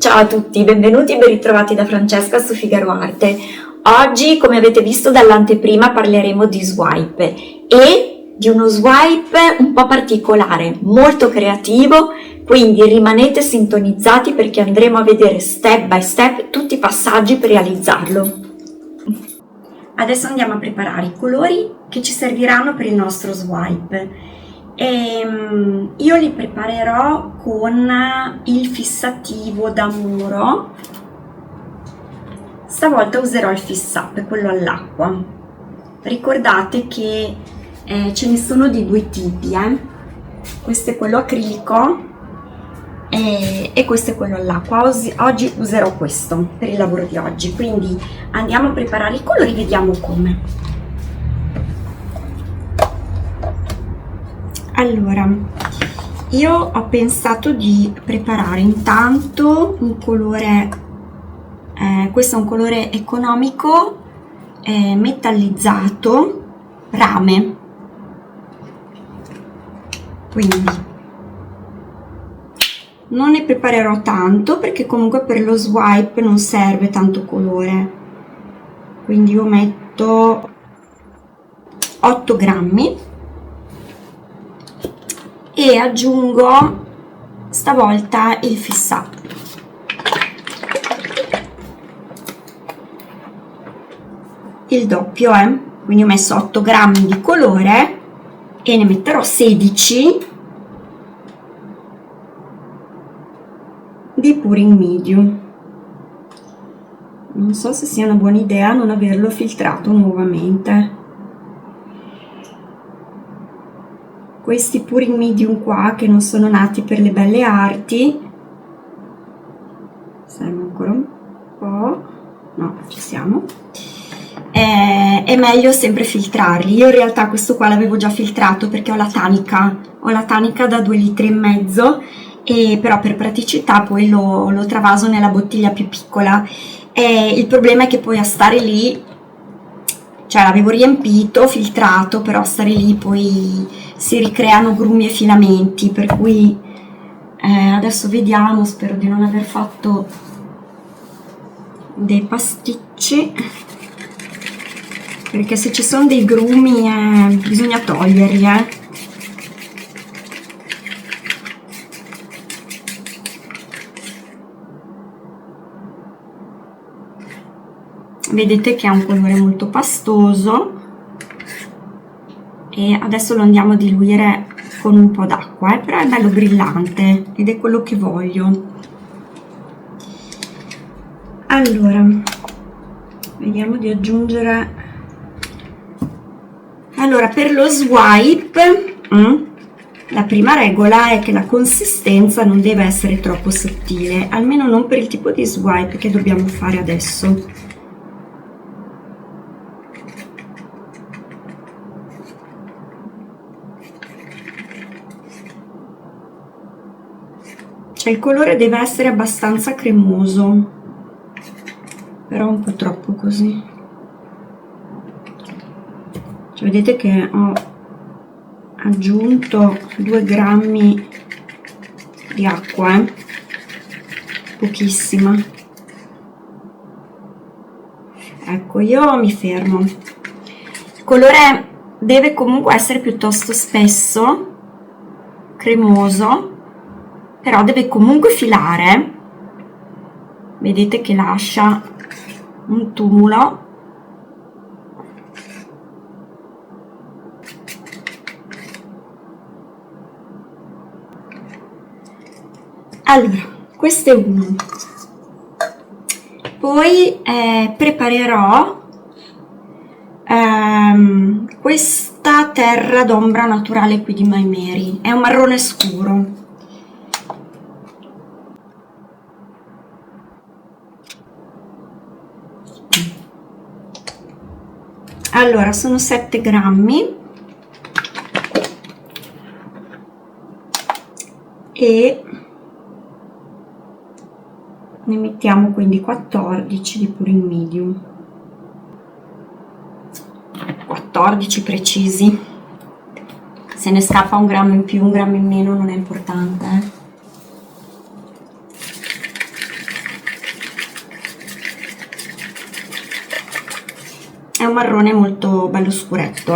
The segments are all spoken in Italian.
Ciao a tutti, benvenuti e ben ritrovati da Francesca su Figaro Arte. Oggi, come avete visto dall'anteprima, parleremo di swipe e di uno swipe un po' particolare, molto creativo, quindi rimanete sintonizzati perché andremo a vedere step by step tutti i passaggi per realizzarlo. Adesso andiamo a preparare i colori che ci serviranno per il nostro swipe. Io li preparerò con il fissativo da muro. Stavolta userò il Fix Up, quello all'acqua. Ricordate che ce ne sono di due tipi, questo è quello acrilico e questo è quello all'acqua. Oggi userò questo per il lavoro di oggi, quindi andiamo a preparare i colori, vediamo come. Allora, io ho pensato di preparare intanto un colore, questo è un colore economico, metallizzato, rame, quindi non ne preparerò tanto perché comunque per lo swipe non serve tanto colore, quindi io metto 8 grammi e aggiungo stavolta il Fix Up. Il doppio, quindi ho messo 8 grammi di colore e ne metterò 16 di Pouring Medium. Non so se sia una buona idea non averlo filtrato nuovamente. Questi Pouring Medium qua, che non sono nati per le belle arti, serve ancora un po', no, ci siamo, è meglio sempre filtrarli. Io in realtà questo qua l'avevo già filtrato perché ho la tanica da 2,5 litri, e però per praticità poi lo travaso nella bottiglia più piccola. Il problema è che poi a stare lì, cioè l'avevo riempito, filtrato, però a stare lì poi si ricreano grumi e filamenti, per cui adesso vediamo, spero di non aver fatto dei pasticci, perché se ci sono dei grumi bisogna toglierli. Vedete che ha un colore molto pastoso e adesso lo andiamo a diluire con un po' d'acqua, però è bello brillante ed è quello che voglio. Allora, vediamo di aggiungere. Allora, per lo swipe la prima regola è che la consistenza non deve essere troppo sottile, almeno non per il tipo di swipe che dobbiamo fare adesso. Cioè il colore deve essere abbastanza cremoso, però un po' troppo così. Cioè, vedete che ho aggiunto 2 grammi di acqua, pochissima. Ecco, io mi fermo. Il colore deve comunque essere piuttosto spesso, cremoso, però deve comunque filare. Vedete che lascia un tumulo. Allora, questo è uno. Poi preparerò questa terra d'ombra naturale qui di My Mary, è un marrone scuro. Allora, sono 7 grammi e ne mettiamo quindi 14 di Pouring Medium, 14 precisi. Se ne scappa un grammo in più, un grammo in meno non è importante. marrone molto bello scuretto,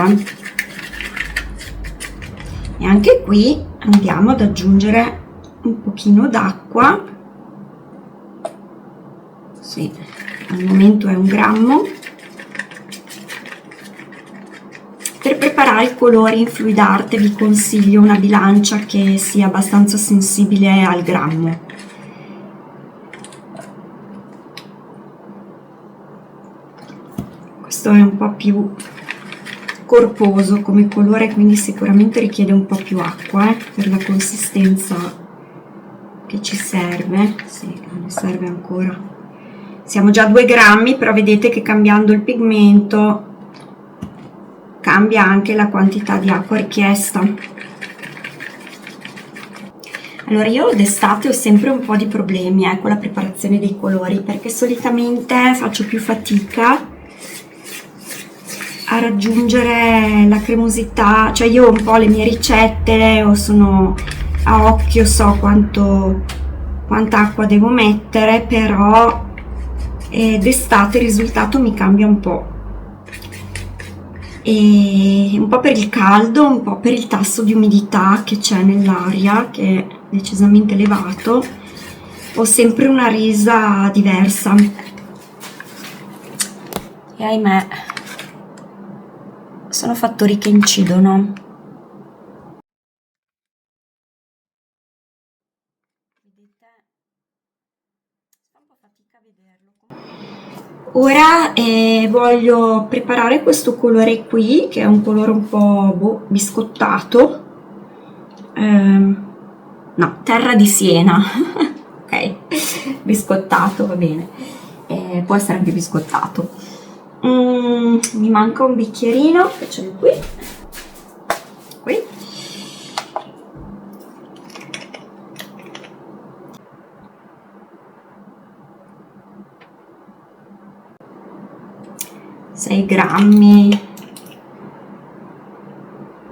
e anche qui andiamo ad aggiungere un pochino d'acqua. Sì, al momento è 1 grammo. Per preparare i colori in fluid art vi consiglio una bilancia che sia abbastanza sensibile al grammo. Questo è un po' più corposo come colore, quindi sicuramente richiede un po' più acqua per la consistenza che ci serve. Sì, ne serve ancora. Siamo già a 2 grammi, però vedete che cambiando il pigmento cambia anche la quantità di acqua richiesta. Allora, io d'estate ho sempre un po' di problemi con la preparazione dei colori, perché solitamente faccio più fatica a raggiungere la cremosità, cioè io ho un po' le mie ricette, o sono a occhio, so quanta acqua devo mettere, però d'estate il risultato mi cambia un po'. E un po' per il caldo, un po' per il tasso di umidità che c'è nell'aria, che è decisamente elevato, ho sempre una resa diversa. E ahimè, sono fattori che incidono. Ora voglio preparare questo colore qui, che è un colore un po' biscottato, no, terra di Siena, ok, biscottato va bene, può essere anche biscottato. Mi manca un bicchierino, facciamo qui. 6 grammi,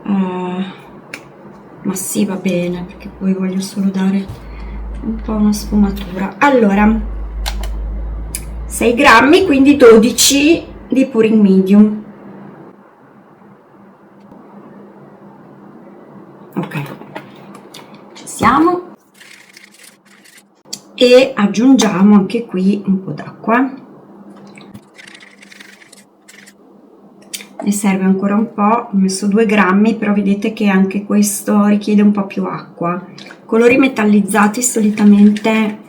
ma sì, va bene, perché poi voglio solo dare un po' una sfumatura. Allora, 6 grammi, quindi 12 di pouring medium. Ok, ci siamo, e aggiungiamo anche qui un po' d'acqua. Ne serve ancora un po', ho messo 2 grammi, però vedete che anche questo richiede un po' più acqua. Colori metallizzati solitamente,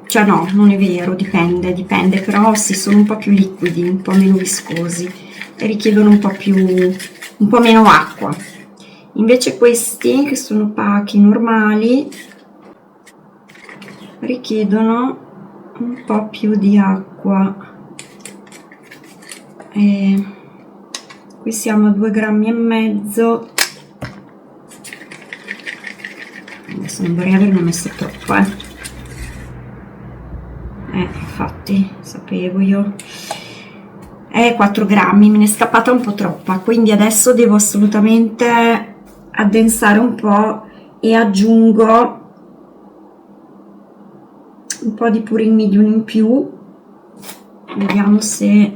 cioè no, non è vero, dipende, però sì, sono un po' più liquidi, un po' meno viscosi e richiedono un po' meno acqua. Invece questi, che sono opachi normali, richiedono un po' più di acqua. Qui siamo a 2 grammi e mezzo. Adesso non vorrei averne messo troppo, infatti sapevo io. 4 grammi, me ne è scappata un po' troppa, quindi adesso devo assolutamente addensare un po' e aggiungo un po' di pouring medium in più. Vediamo se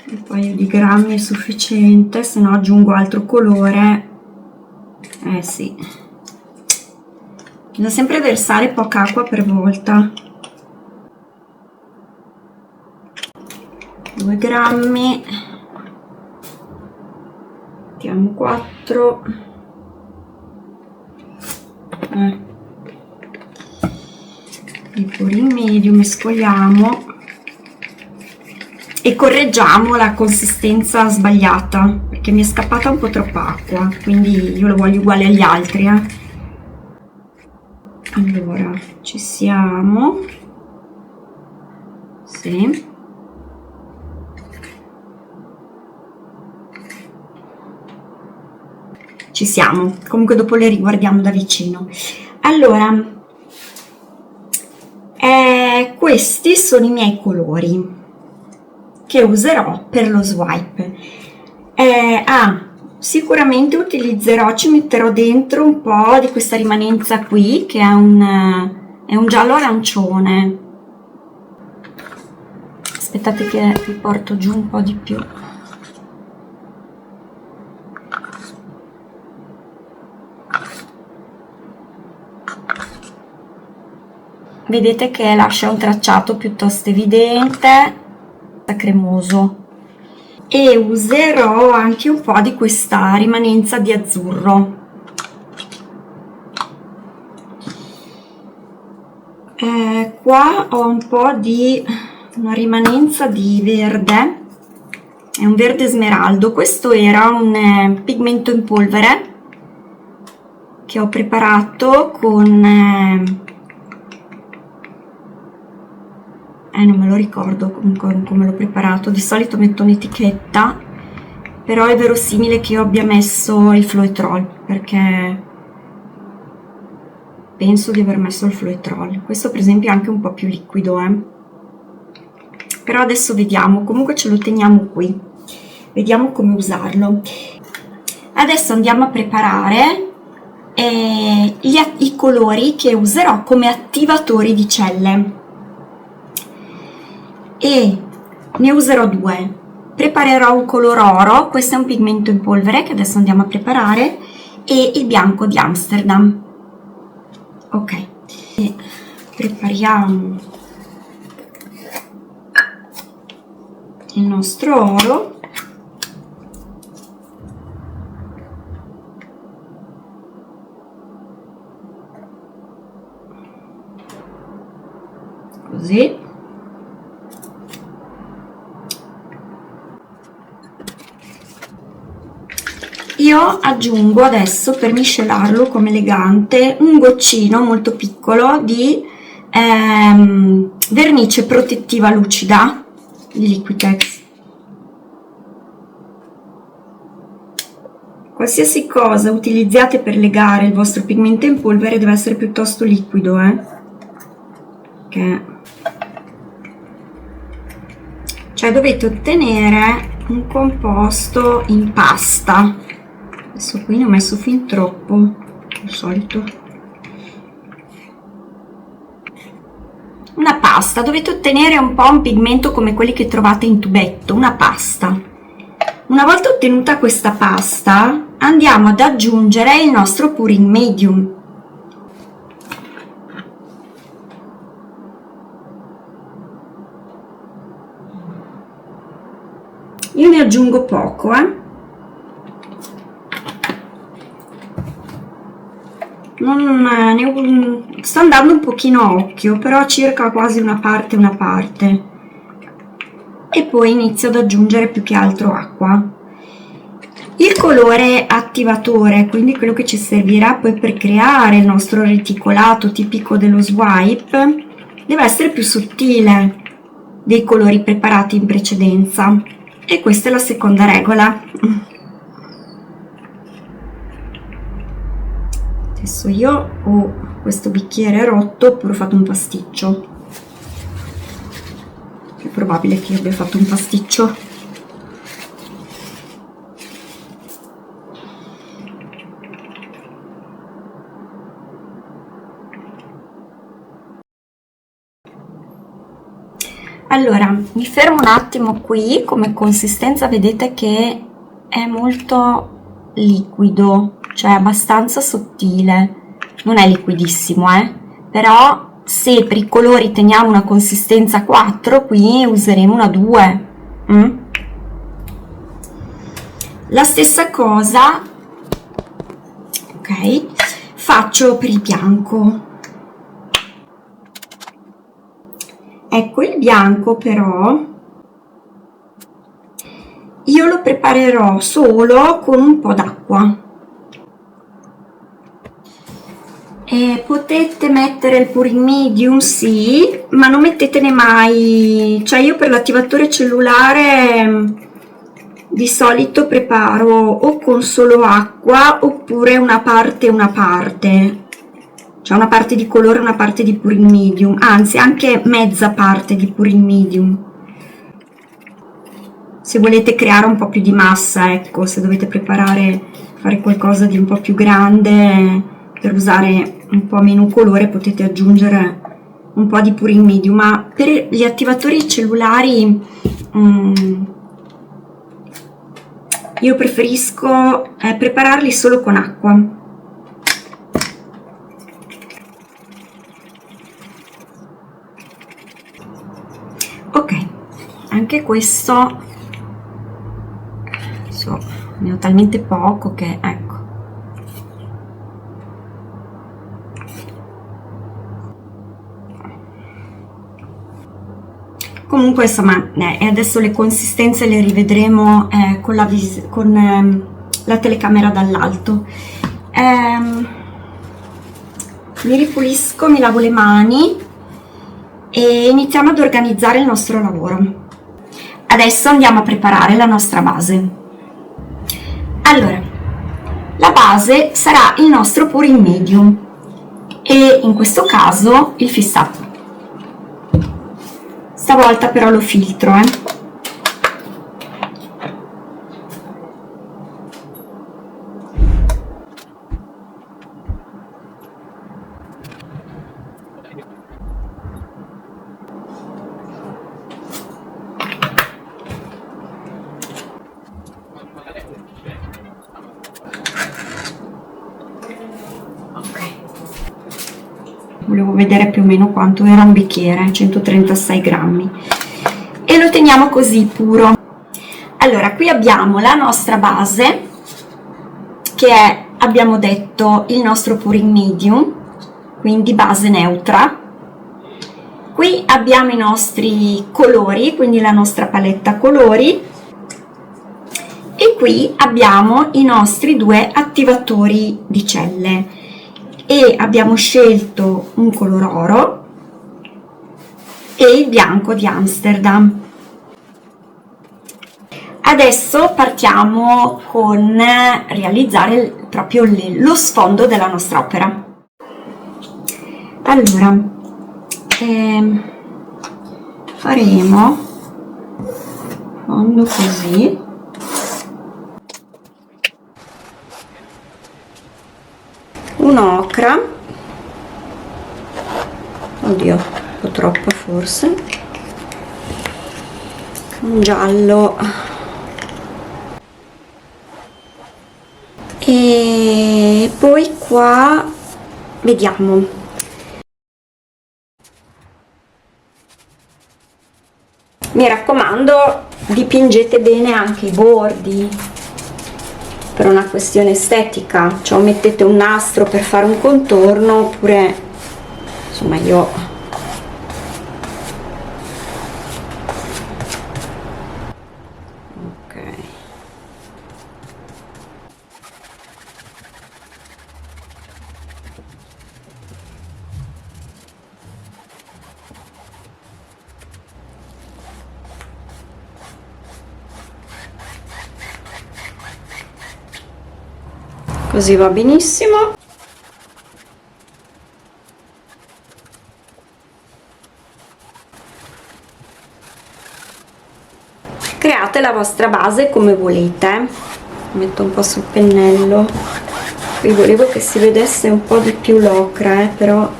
un paio di grammi è sufficiente, se no aggiungo altro colore. Sì, bisogna sempre versare poca acqua per volta. 2 grammi, mettiamo 4. Il pouring medium, mescoliamo e correggiamo la consistenza sbagliata, perché mi è scappata un po' troppa acqua, quindi io lo voglio uguale agli altri. Allora, ci siamo. Sì. Ci siamo, comunque dopo le riguardiamo da vicino. Allora, questi sono i miei colori che userò per lo swipe. Sicuramente utilizzerò, ci metterò dentro un po' di questa rimanenza qui, che è un giallo arancione. Aspettate che vi porto giù un po' di più. Vedete che lascia un tracciato piuttosto evidente, cremoso. E userò anche un po' di questa rimanenza di azzurro. Qua ho un po' di una rimanenza di verde, è un verde smeraldo. Questo era un pigmento in polvere che ho preparato con non me lo ricordo come l'ho preparato. Di solito metto un'etichetta, però è verosimile che io abbia messo il Floetrol, perché penso di aver messo il Floetrol. Questo per esempio è anche un po' più liquido, però adesso vediamo. Comunque ce lo teniamo qui, vediamo come usarlo. Adesso andiamo a preparare i colori che userò come attivatori di celle, e ne userò due. Preparerò un color oro, questo è un pigmento in polvere che adesso andiamo a preparare, e il bianco di Amsterdam. Ok, e prepariamo il nostro oro. Così. Io aggiungo adesso, per miscelarlo come elegante, un goccino molto piccolo di vernice protettiva lucida di Liquitex. Qualsiasi cosa utilizziate per legare il vostro pigmento in polvere deve essere piuttosto liquido, cioè dovete ottenere un composto in pasta. Adesso qui ne ho messo fin troppo, al solito. Una pasta, dovete ottenere un po' un pigmento come quelli che trovate in tubetto, una pasta. Una volta ottenuta questa pasta, andiamo ad aggiungere il nostro pouring medium. Io ne aggiungo poco, sto andando un pochino a occhio, però circa quasi una parte, e poi inizio ad aggiungere più che altro acqua. Il colore attivatore, quindi quello che ci servirà poi per creare il nostro reticolato tipico dello swipe, deve essere più sottile dei colori preparati in precedenza, e questa è la seconda regola. Adesso io ho questo bicchiere rotto oppure ho fatto un pasticcio. È probabile che io abbia fatto un pasticcio. Allora, mi fermo un attimo qui. Come consistenza vedete che è molto liquido, cioè abbastanza sottile, non è liquidissimo, però se per i colori teniamo una consistenza 4, qui useremo una 2. La stessa cosa, ok, faccio per il bianco. Ecco, il bianco però io lo preparerò solo con un po' d'acqua. E potete mettere il pouring medium, sì, ma non mettetene mai, cioè io per l'attivatore cellulare di solito preparo o con solo acqua oppure una parte, cioè una parte di colore e una parte di pouring medium, anzi anche mezza parte di pouring medium, se volete creare un po' più di massa. Ecco, se dovete fare qualcosa di un po' più grande per usare un po' meno colore, potete aggiungere un po' di pouring medium, ma per gli attivatori cellulari io preferisco prepararli solo con acqua. Ok, anche questo ne ho talmente poco che ecco. Comunque insomma adesso le consistenze le rivedremo con la telecamera dall'alto. Mi ripulisco, mi lavo le mani e iniziamo ad organizzare il nostro lavoro. Adesso andiamo a preparare la nostra base. Allora, la base sarà il nostro pouring medium e in questo caso il fissato. Stavolta però lo filtro, Volevo vedere più o meno quanto era un bicchiere, 136 grammi, e lo teniamo così puro. Allora, qui abbiamo la nostra base, che è, abbiamo detto, il nostro pouring medium, quindi base neutra. Qui abbiamo i nostri colori, quindi la nostra paletta colori, e qui abbiamo i nostri due attivatori di celle. E abbiamo scelto un color oro e il bianco di Amsterdam. Adesso partiamo con realizzare proprio lo sfondo della nostra opera. Allora, faremo fondo così. Un'ocra, oddio, un po' troppo forse, un giallo e poi qua vediamo. Mi raccomando, dipingete bene anche i bordi. Per una questione estetica, cioè mettete un nastro per fare un contorno, oppure insomma io ok. Così va benissimo. Create la vostra base come volete. Metto un po' sul pennello. Qui volevo che si vedesse un po' di più l'ocra, però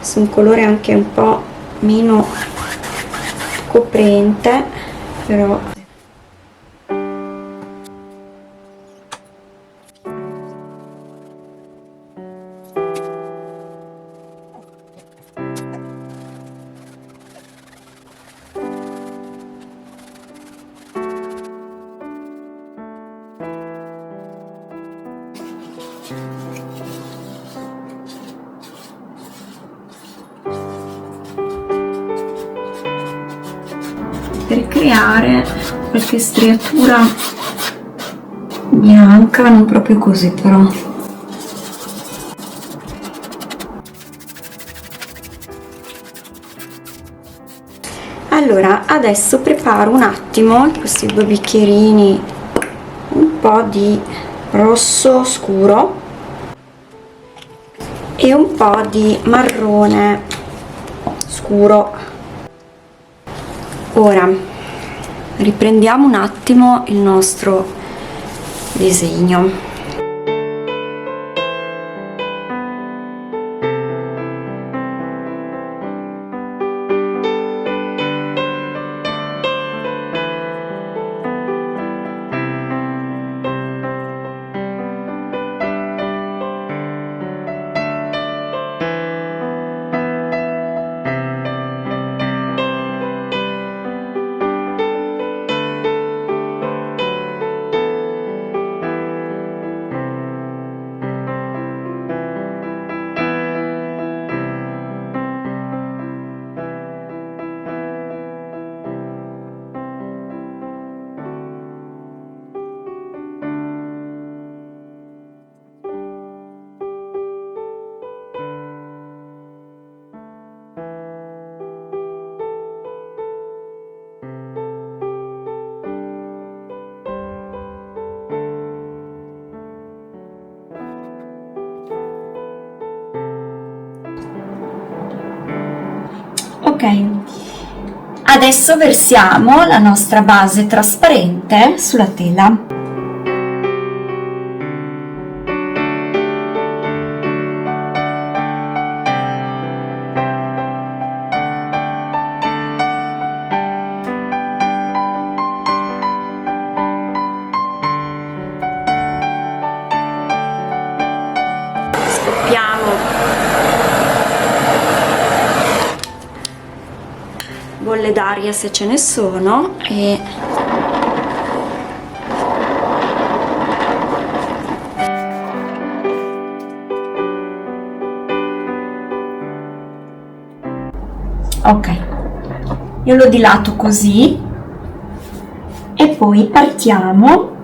su un colore anche un po' meno coprente, però per creare qualche striatura bianca, non proprio così però. Allora adesso preparo un attimo in questi due bicchierini un po' di rosso scuro e un po' di marrone scuro. Ora riprendiamo un attimo il nostro disegno. Ok, adesso versiamo la nostra base trasparente sulla tela. Bolle d'aria se ce ne sono e ok, io lo dilato così e poi partiamo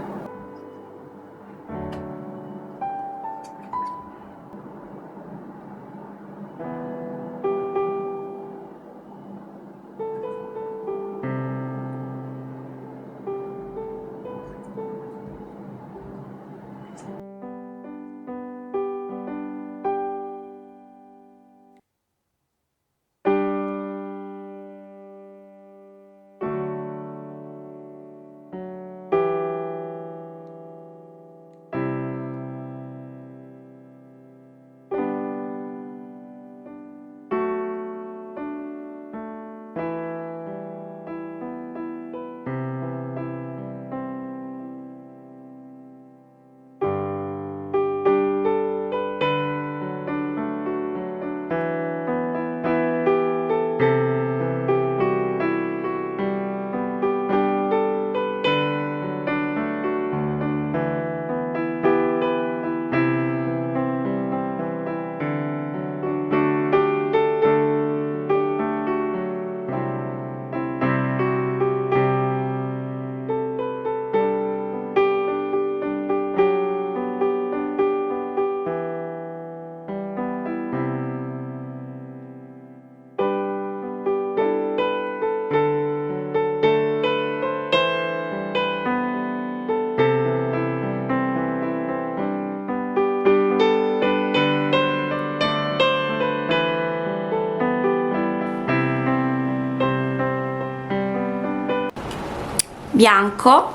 bianco,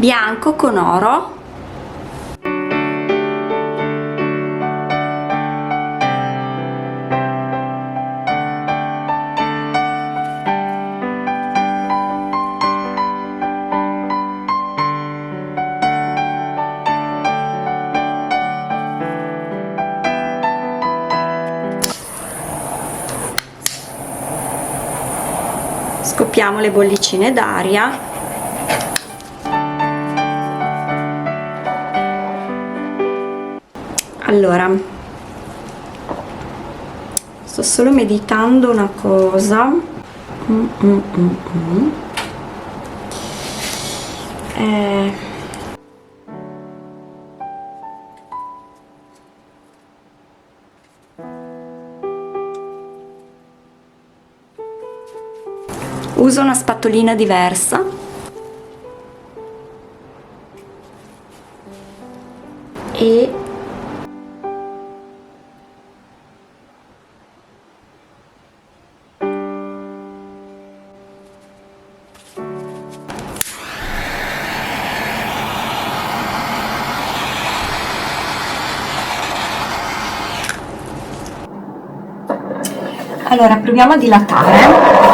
bianco con oro, scoppiamo le bollicine d'aria. Allora, sto solo meditando una cosa. Uso una spatolina diversa. E allora proviamo a dilatare.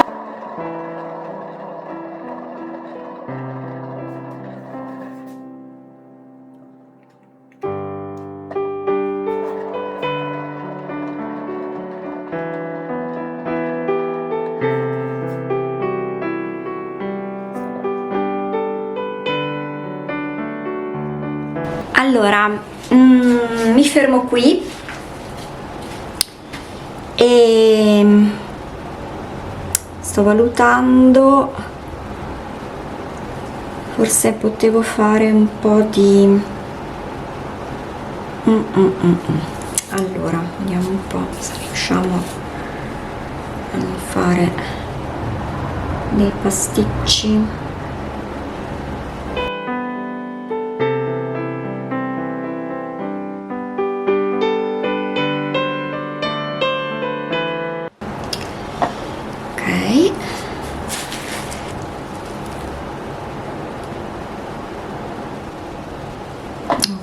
Allora, mi fermo qui e sto valutando, forse potevo fare un po' di allora vediamo un po' se riusciamo a non fare dei pasticci.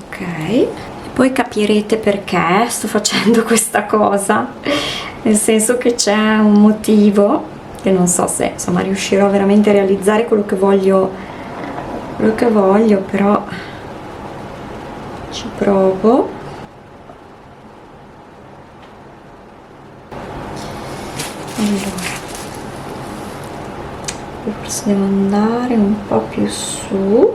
Ok, poi capirete perché sto facendo questa cosa, nel senso che c'è un motivo che non so se insomma riuscirò veramente a realizzare quello che voglio, però ci provo. Allora, forse devo andare un po' più su.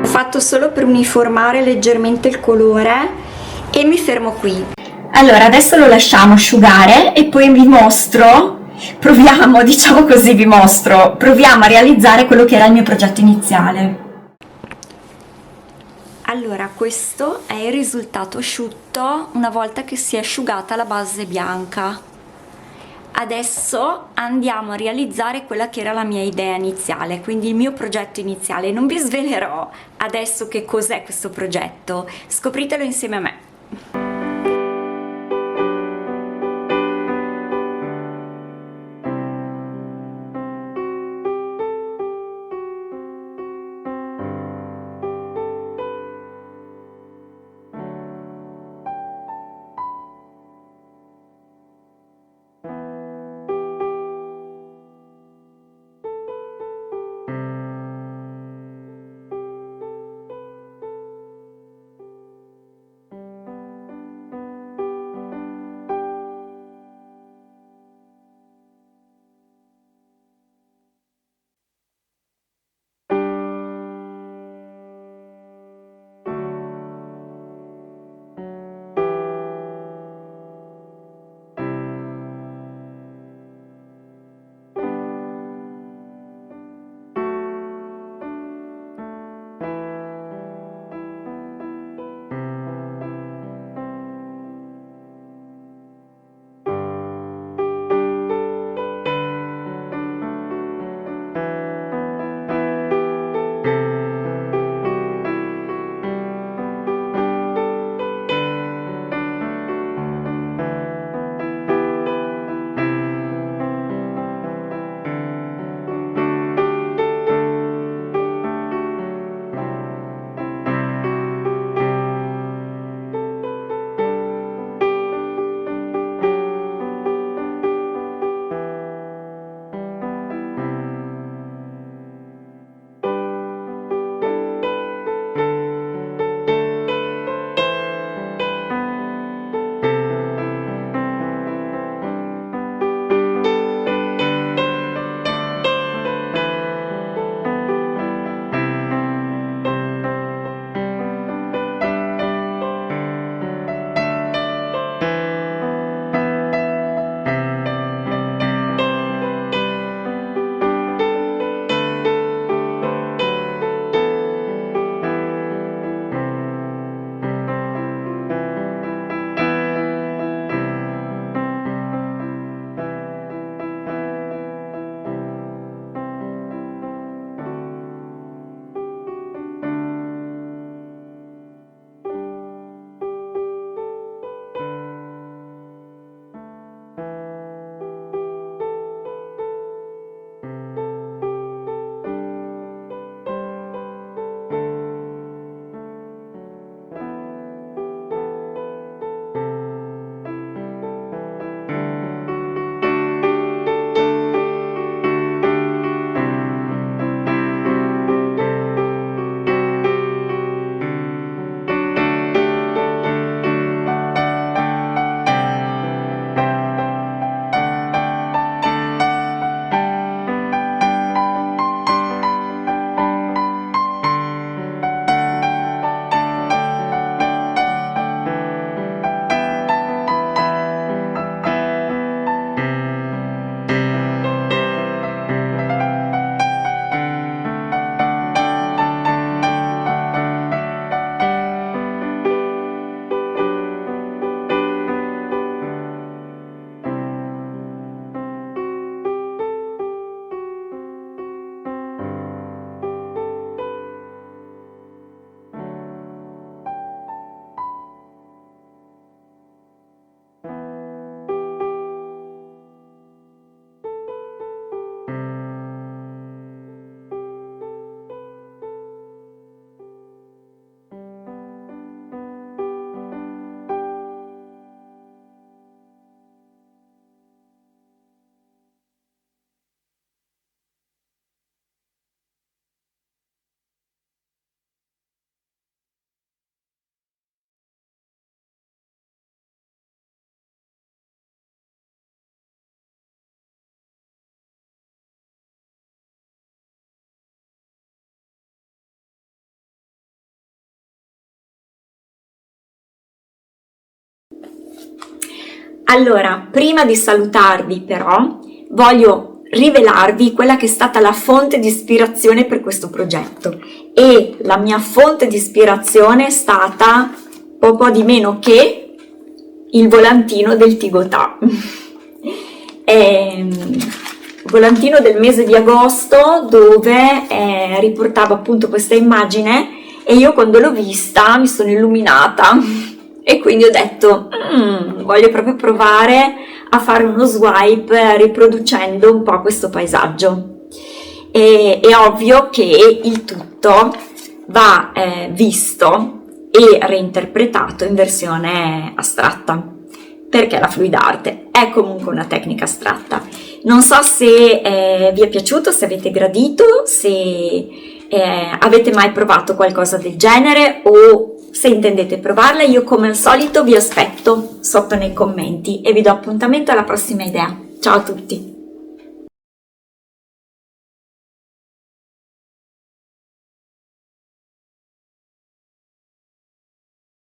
Fatto solo per uniformare leggermente il colore e mi fermo qui. Allora adesso lo lasciamo asciugare e poi vi mostro, proviamo a realizzare quello che era il mio progetto iniziale. Allora, questo è il risultato asciutto una volta che si è asciugata la base bianca. Adesso andiamo a realizzare quella che era la mia idea iniziale, quindi il mio progetto iniziale. Non vi svelerò adesso che cos'è questo progetto, scopritelo insieme a me. Allora, prima di salutarvi però, voglio rivelarvi quella che è stata la fonte di ispirazione per questo progetto, e la mia fonte di ispirazione è stata poco di meno che il volantino del Tigotà. Volantino del mese di agosto, dove riportava appunto questa immagine, e io quando l'ho vista mi sono illuminata e quindi ho detto voglio proprio provare a fare uno swipe riproducendo un po' questo paesaggio. È ovvio che il tutto va visto e reinterpretato in versione astratta, perché la fluid art è comunque una tecnica astratta. Non so se vi è piaciuto, se avete gradito, se avete mai provato qualcosa del genere o se intendete provarla. Io come al solito vi aspetto sotto nei commenti e vi do appuntamento alla prossima idea. Ciao a tutti!